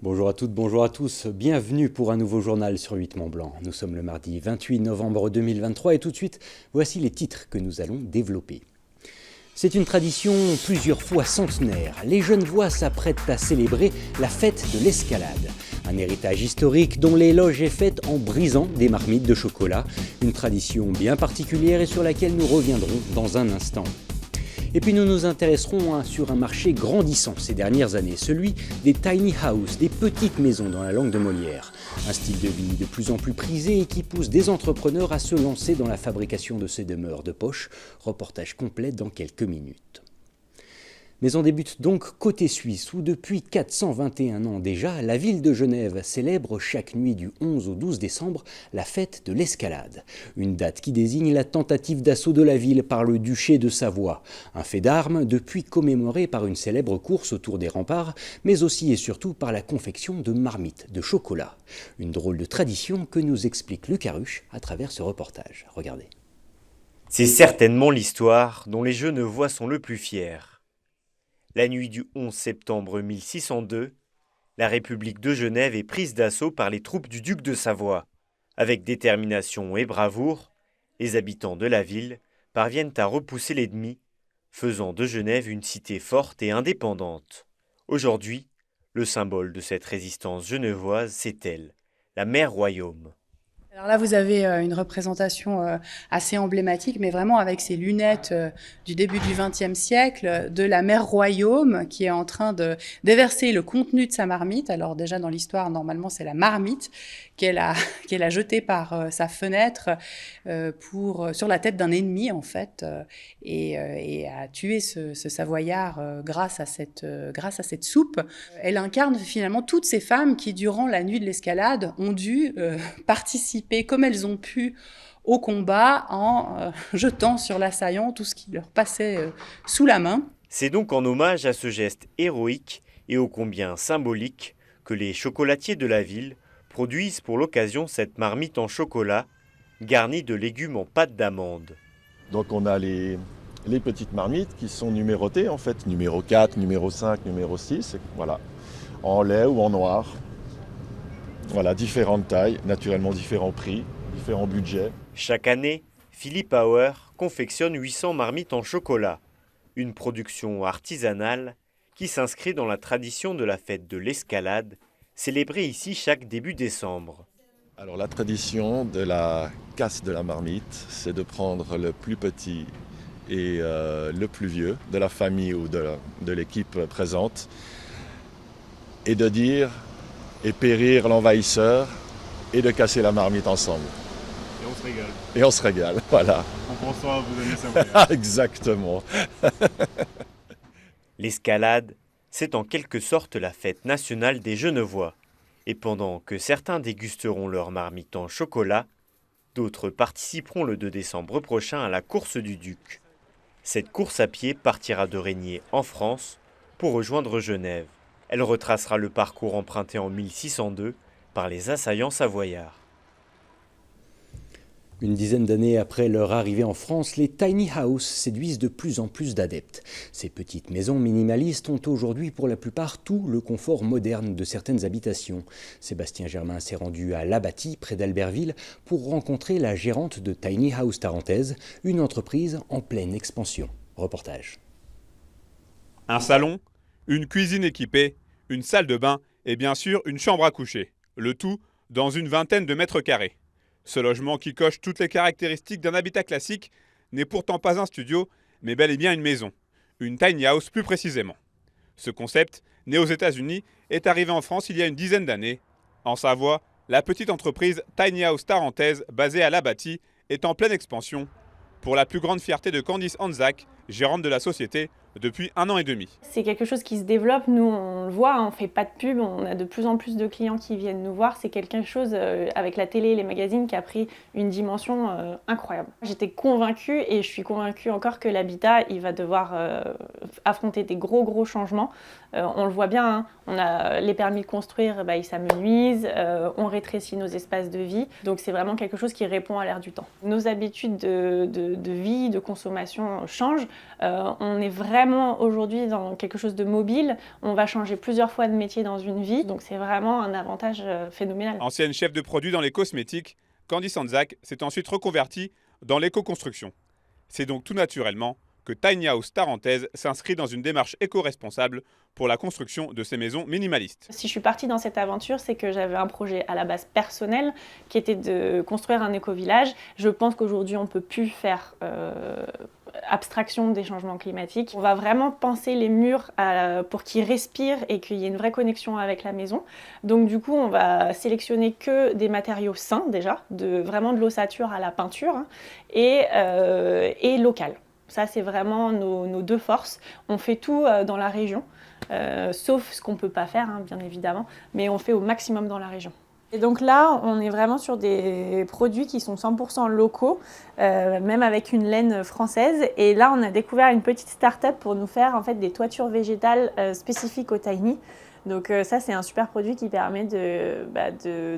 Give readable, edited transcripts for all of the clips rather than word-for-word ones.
Bonjour à toutes, bonjour à tous, bienvenue pour un nouveau journal sur 8 Mont-Blanc. Nous sommes le mardi 28 novembre 2023 et tout de suite, voici les titres que nous allons développer. C'est une tradition plusieurs fois centenaire. Les Genevois s'apprêtent à célébrer la fête de l'escalade. Un héritage historique dont l'éloge est fait en brisant des marmites de chocolat. Une tradition bien particulière et sur laquelle nous reviendrons dans un instant. Et puis nous nous intéresserons sur un marché grandissant ces dernières années, celui des tiny houses, des petites maisons dans la langue de Molière. Un style de vie de plus en plus prisé et qui pousse des entrepreneurs à se lancer dans la fabrication de ces demeures de poche. Reportage complet dans quelques minutes. Mais on débute donc côté suisse, où depuis 421 ans déjà, la ville de Genève célèbre chaque nuit du 11 au 12 décembre la fête de l'escalade. Une date qui désigne la tentative d'assaut de la ville par le duché de Savoie. Un fait d'armes depuis commémoré par une célèbre course autour des remparts, mais aussi et surtout par la confection de marmites de chocolat. Une drôle de tradition que nous explique Luc Aruche à travers ce reportage. Regardez. C'est certainement l'histoire dont les Genevois sont le plus fiers. La nuit du 11 septembre 1602, la République de Genève est prise d'assaut par les troupes du duc de Savoie. Avec détermination et bravoure, les habitants de la ville parviennent à repousser l'ennemi, faisant de Genève une cité forte et indépendante. Aujourd'hui, le symbole de cette résistance genevoise, c'est elle, la mère royaume. Alors là, vous avez une représentation assez emblématique, mais vraiment avec ces lunettes du début du XXe siècle, de la mère royaume qui est en train de déverser le contenu de sa marmite. Alors déjà dans l'histoire, normalement, c'est la marmite qu'elle a jetée par sa fenêtre sur la tête d'un ennemi, en fait, et a tué ce Savoyard grâce à cette soupe. Elle incarne finalement toutes ces femmes qui, durant la nuit de l'escalade, ont dû participer comme elles ont pu au combat en jetant sur l'assaillant tout ce qui leur passait sous la main. C'est donc en hommage à ce geste héroïque et ô combien symbolique que les chocolatiers de la ville produisent pour l'occasion cette marmite en chocolat garnie de légumes en pâte d'amande. Donc on a les petites marmites qui sont numérotées en fait, numéro 4, numéro 5, numéro 6, voilà, en lait ou en noir. Voilà, différentes tailles, naturellement différents prix, différents budgets. Chaque année, Philippe Auer confectionne 800 marmites en chocolat, une production artisanale qui s'inscrit dans la tradition de la fête de l'escalade, célébrée ici chaque début décembre. Alors la tradition de la casse de la marmite, c'est de prendre le plus petit et le plus vieux de la famille ou de l'équipe présente et de dire et périr l'envahisseur et de casser la marmite ensemble. Et on se régale. Et on se régale, voilà. En pensant à vos amis savoyards. Exactement. L'escalade, c'est en quelque sorte la fête nationale des Genevois. Et pendant que certains dégusteront leur marmite en chocolat, d'autres participeront le 2 décembre prochain à la course du Duc. Cette course à pied partira de Régnier en France pour rejoindre Genève. Elle retracera le parcours emprunté en 1602 par les assaillants savoyards. Une dizaine d'années après leur arrivée en France, les tiny houses séduisent de plus en plus d'adeptes. Ces petites maisons minimalistes ont aujourd'hui pour la plupart tout le confort moderne de certaines habitations. Sébastien Germain s'est rendu à Labatty, près d'Albertville, pour rencontrer la gérante de Tiny House Tarentaise, une entreprise en pleine expansion. Reportage. Un salon, une cuisine équipée, une salle de bain et bien sûr une chambre à coucher. Le tout dans une vingtaine de mètres carrés. Ce logement qui coche toutes les caractéristiques d'un habitat classique n'est pourtant pas un studio, mais bel et bien une maison. Une tiny house plus précisément. Ce concept, né aux États-Unis, est arrivé en France il y a une dizaine d'années. En Savoie, la petite entreprise Tiny House Tarentaise, basée à Labatty, est en pleine expansion. Pour la plus grande fierté de Candice Anzac, gérante de la société, depuis 1 an et demi. C'est quelque chose qui se développe, nous on le voit, on ne fait pas de pub, on a de plus en plus de clients qui viennent nous voir. C'est quelque chose avec la télé et les magazines qui a pris une dimension incroyable. J'étais convaincue et je suis convaincue encore que l'habitat il va devoir affronter des gros changements. On le voit bien, hein, on a les permis de construire, ils s'amenuisent, on rétrécit nos espaces de vie. Donc c'est vraiment quelque chose qui répond à l'ère du temps. Nos habitudes de vie, de consommation changent. On est vraiment vraiment aujourd'hui dans quelque chose de mobile. On va changer plusieurs fois de métier dans une vie, donc c'est vraiment un avantage phénoménal. Ancienne chef de produit dans les cosmétiques, Candy Sandzak s'est ensuite reconvertie dans l'éco-construction. C'est donc tout naturellement que Tiny House Tarentaise s'inscrit dans une démarche éco-responsable pour la construction de ces maisons minimalistes. Si je suis partie dans cette aventure, c'est que j'avais un projet à la base personnel qui était de construire un éco-village. Je pense qu'aujourd'hui, on ne peut plus faire abstraction des changements climatiques. On va vraiment penser les murs pour qu'ils respirent et qu'il y ait une vraie connexion avec la maison. Donc du coup, on va sélectionner que des matériaux sains déjà, vraiment de l'ossature à la peinture, hein, et local. Ça, c'est vraiment nos deux forces. On fait tout dans la région, sauf ce qu'on ne peut pas faire, hein, bien évidemment, mais on fait au maximum dans la région. Et donc là, on est vraiment sur des produits qui sont 100% locaux, même avec une laine française. Et là, on a découvert une petite start-up pour nous faire en fait, des toitures végétales spécifiques au tiny. Donc ça, c'est un super produit qui permet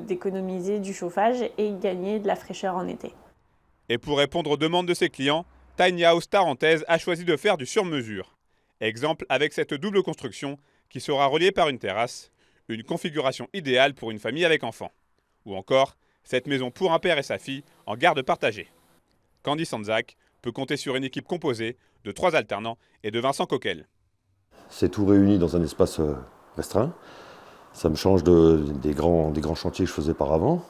d'économiser du chauffage et gagner de la fraîcheur en été. Et pour répondre aux demandes de ses clients, Tiny House Tarentaise a choisi de faire du sur-mesure. Exemple avec cette double construction qui sera reliée par une terrasse, une configuration idéale pour une famille avec enfants. Ou encore, cette maison pour un père et sa fille en garde partagée. Candy Sandzak peut compter sur une équipe composée de 3 alternants et de Vincent Coquel. C'est tout réuni dans un espace restreint. Ça me change des grands chantiers que je faisais par avant.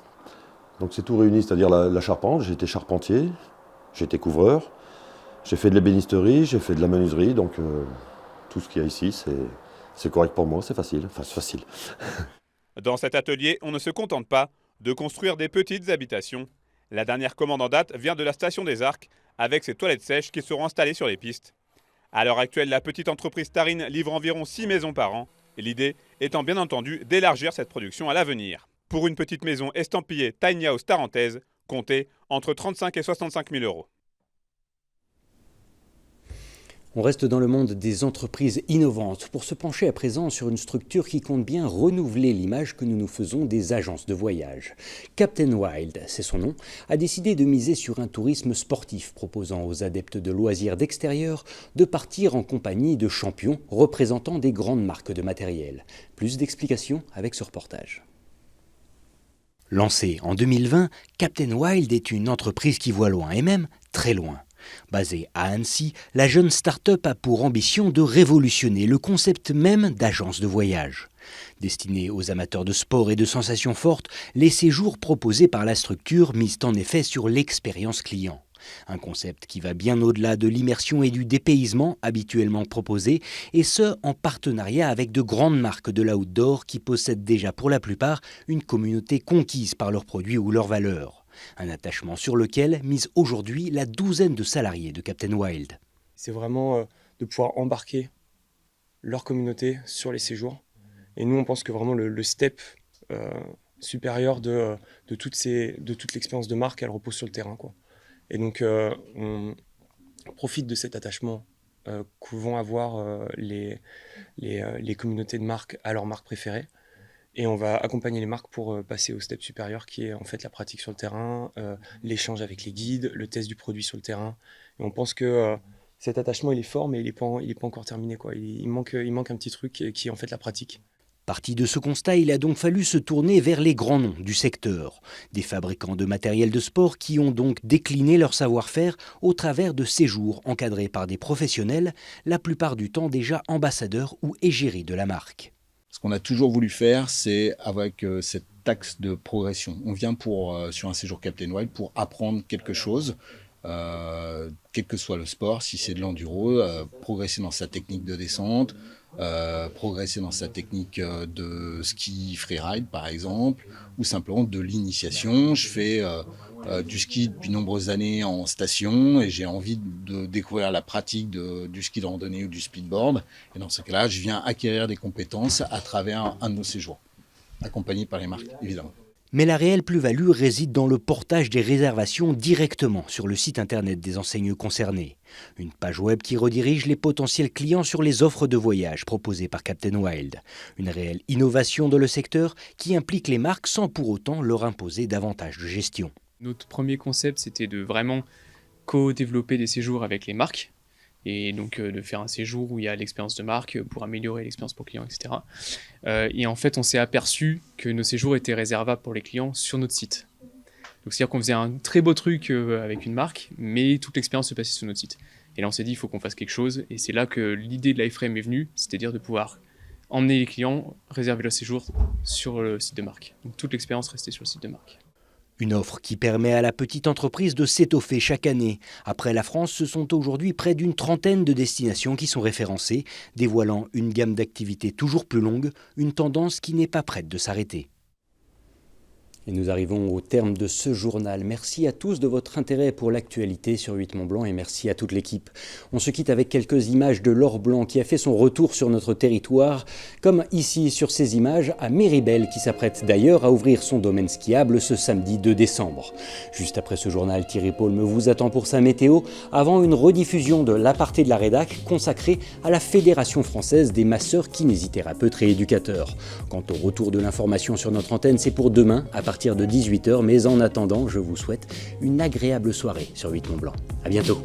Donc c'est tout réuni, c'est-à-dire la charpente. J'ai été charpentier, j'ai été couvreur, j'ai fait de l'ébénisterie, j'ai fait de la menuiserie. Donc tout ce qu'il y a ici, c'est correct pour moi, c'est facile. Enfin, c'est facile. Dans cet atelier, on ne se contente pas de construire des petites habitations. La dernière commande en date vient de la station des Arcs, avec ses toilettes sèches qui seront installées sur les pistes. À l'heure actuelle, la petite entreprise Tarine livre environ 6 maisons par an. Et l'idée étant bien entendu d'élargir cette production à l'avenir. Pour une petite maison estampillée Tiny House Tarentaise, comptez entre 35 et 65 000 euros. On reste dans le monde des entreprises innovantes pour se pencher à présent sur une structure qui compte bien renouveler l'image que nous nous faisons des agences de voyage. Captain Wild, c'est son nom, a décidé de miser sur un tourisme sportif proposant aux adeptes de loisirs d'extérieur de partir en compagnie de champions représentant des grandes marques de matériel. Plus d'explications avec ce reportage. Lancée en 2020, Captain Wild est une entreprise qui voit loin et même très loin. Basée à Annecy, la jeune start-up a pour ambition de révolutionner le concept même d'agence de voyage. Destinée aux amateurs de sport et de sensations fortes, les séjours proposés par la structure misent en effet sur l'expérience client. Un concept qui va bien au-delà de l'immersion et du dépaysement habituellement proposés, et ce en partenariat avec de grandes marques de l'outdoor qui possèdent déjà pour la plupart une communauté conquise par leurs produits ou leurs valeurs. Un attachement sur lequel mise aujourd'hui la douzaine de salariés de Captain Wild. C'est vraiment de pouvoir embarquer leur communauté sur les séjours. Et nous, on pense que vraiment le step supérieur de toute l'expérience de marque, elle repose sur le terrain, quoi. Et donc, on profite de cet attachement que vont avoir les communautés de marques à leur marque préférée. Et on va accompagner les marques pour passer au step supérieur qui est en fait la pratique sur le terrain, l'échange avec les guides, le test du produit sur le terrain. Et on pense que cet attachement il est fort mais il est pas encore terminé, quoi. Il manque un petit truc qui est en fait la pratique. Parti de ce constat, il a donc fallu se tourner vers les grands noms du secteur. Des fabricants de matériel de sport qui ont donc décliné leur savoir-faire au travers de séjours encadrés par des professionnels, la plupart du temps déjà ambassadeurs ou égéries de la marque. Ce qu'on a toujours voulu faire, c'est avec cet axe de progression. On vient sur un séjour Captain Wild pour apprendre quelque chose, quel que soit le sport, si c'est de l'enduro, progresser dans sa technique de descente, progresser dans sa technique de ski freeride par exemple, ou simplement de l'initiation. Je fais du ski depuis de nombreuses années en station et j'ai envie de découvrir la pratique du ski de randonnée ou du speedboard. Et dans ce cas-là, je viens acquérir des compétences à travers un de nos séjours, accompagné par les marques, évidemment. Mais la réelle plus-value réside dans le portage des réservations directement sur le site internet des enseignes concernées. Une page web qui redirige les potentiels clients sur les offres de voyage proposées par Captain Wild. Une réelle innovation dans le secteur qui implique les marques sans pour autant leur imposer davantage de gestion. Notre premier concept, c'était de vraiment co-développer des séjours avec les marques. et donc de faire un séjour où il y a l'expérience de marque pour améliorer l'expérience pour client, etc. Et en fait, on s'est aperçu que nos séjours étaient réservables pour les clients sur notre site. Donc c'est-à-dire qu'on faisait un très beau truc avec une marque, mais toute l'expérience se passait sur notre site. Et là, on s'est dit, il faut qu'on fasse quelque chose, et c'est là que l'idée de l'iFrame est venue, c'est-à-dire de pouvoir emmener les clients, réserver leur séjour sur le site de marque. Donc toute l'expérience restait sur le site de marque. Une offre qui permet à la petite entreprise de s'étoffer chaque année. Après la France, ce sont aujourd'hui près d'une trentaine de destinations qui sont référencées, dévoilant une gamme d'activités toujours plus longue, une tendance qui n'est pas prête de s'arrêter. Et nous arrivons au terme de ce journal. Merci à tous de votre intérêt pour l'actualité sur 8 Mont Blanc et merci à toute l'équipe. On se quitte avec quelques images de l'or blanc qui a fait son retour sur notre territoire, comme ici sur ces images à Méribel qui s'apprête d'ailleurs à ouvrir son domaine skiable ce samedi 2 décembre. Juste après ce journal, Thierry Paulme vous attend pour sa météo avant une rediffusion de l'aparté de la rédac consacrée à la Fédération française des masseurs kinésithérapeutes rééducateurs. Quant au retour de l'information sur notre antenne, c'est pour demain à partir de 18h, mais en attendant, je vous souhaite une agréable soirée sur 8 Mont Blanc. À bientôt.